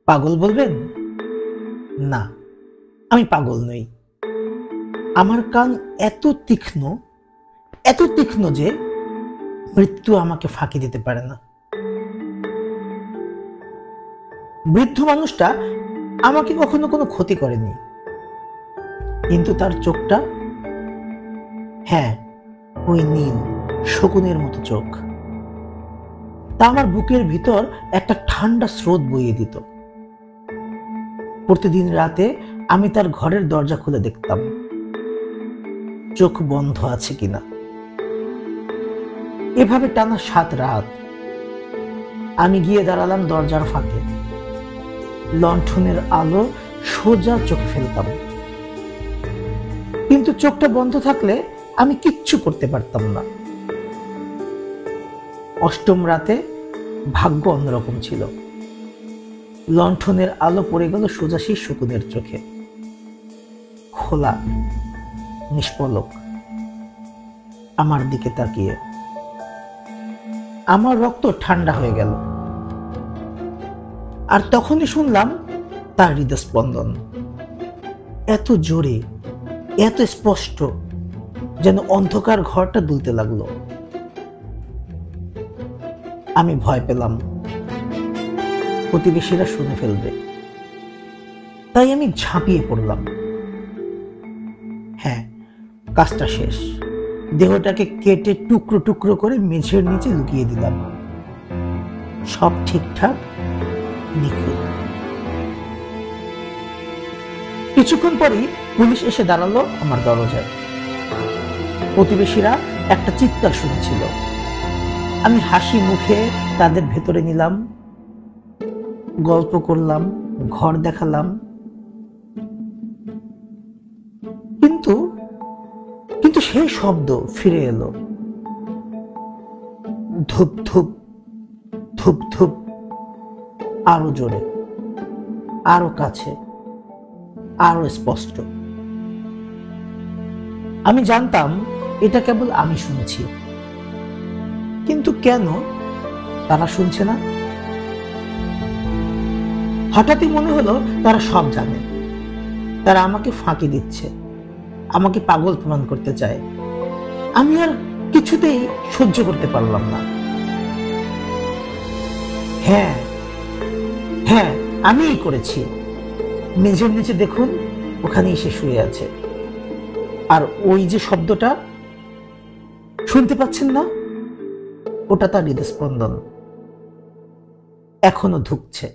পাগল বলবেন? না, আমি পাগল নই। আমার কান এত তীক্ষ্ণ যে মৃত্যু আমাকে ফাঁকি দিতে পারে না। বৃদ্ধ মানুষটা আমাকে কখনো কোনো ক্ষতি করেনি, কিন্তু তার চোখটা, হ্যাঁ, ওই নীল শকুনের মতো চোখ, তা আমার বুকের ভিতর একটা ঠান্ডা স্রোত বইয়ে দিত। প্রতিদিন রাতে আমি তার ঘরের দরজা খুলে দেখতাম চোখ বন্ধ আছে কিনা। এভাবে টানা 7 রাত আমি গিয়ে দাঁড়ালাম দরজার ফাঁকে, লণ্ঠনের আলো সোজা চোখে ফেলতাম, কিন্তু চোখটা বন্ধ থাকলে আমি কিচ্ছু করতে পারতাম না। 8ম রাতে ভাগ্য অন্যরকম ছিল। লণ্ঠনের আলো পড়ে গেল সোজা সেই শকুনের চোখে, খোলা, নিষ্পলক, আমার দিকে তাকিয়ে। আমার রক্ত ঠান্ডা হয়ে গেল, আর তখনই শুনলাম তার হৃদস্পন্দন, এত জোরে, এত স্পষ্ট, যেন অন্ধকার ঘরটা দুলতে লাগলো। আমি ভয় পেলাম প্রতিবেশীরা শুনে ফেলবে, তাই আমি ঝাঁপিয়ে পড়লাম। হ্যাঁ, কাজটা শেষ। দেহটাকে কেটে টুকরো টুকরো করে মেঝের নিচে লুকিয়ে দিলাম। সব ঠিকঠাক, নিখুঁত। কিছুক্ষণ পরেই পুলিশ এসে দাঁড়ালো আমার দরজায়। প্রতিবেশীরা একটা চিৎকার শুনছিল। আমি হাসি মুখে তাদের ভেতরে নিলাম, গল্প করলাম, ঘর দেখালাম, কিন্তু কিন্তু সেই শব্দ ফিরে এলো। ধূপ ধূপ, ধূপ ধূপ, আরো জোরে, আরো কাছে, আরো স্পষ্ট। আমি জানতাম এটা কেবল আমি শুনছি, কিন্তু কেন তারা শুনছে না? হঠাৎই মনে হলো তারা সব জানে। তারা আমাকে ফাঁকি দিচ্ছে, আমাকে পাগল প্রমাণ করতে চায়। আমি আর কিছুতেই সহ্য করতে পারলাম না। হ্যাঁ হ্যাঁ, আমিই করেছি। মেঝের নিচে দেখুন, ওখানেই সে শুয়ে আছে। আর ওই যে শব্দটা শুনতে পাচ্ছেন না, ওটা তার হৃদস্পন্দন, এখনো ধুকছে।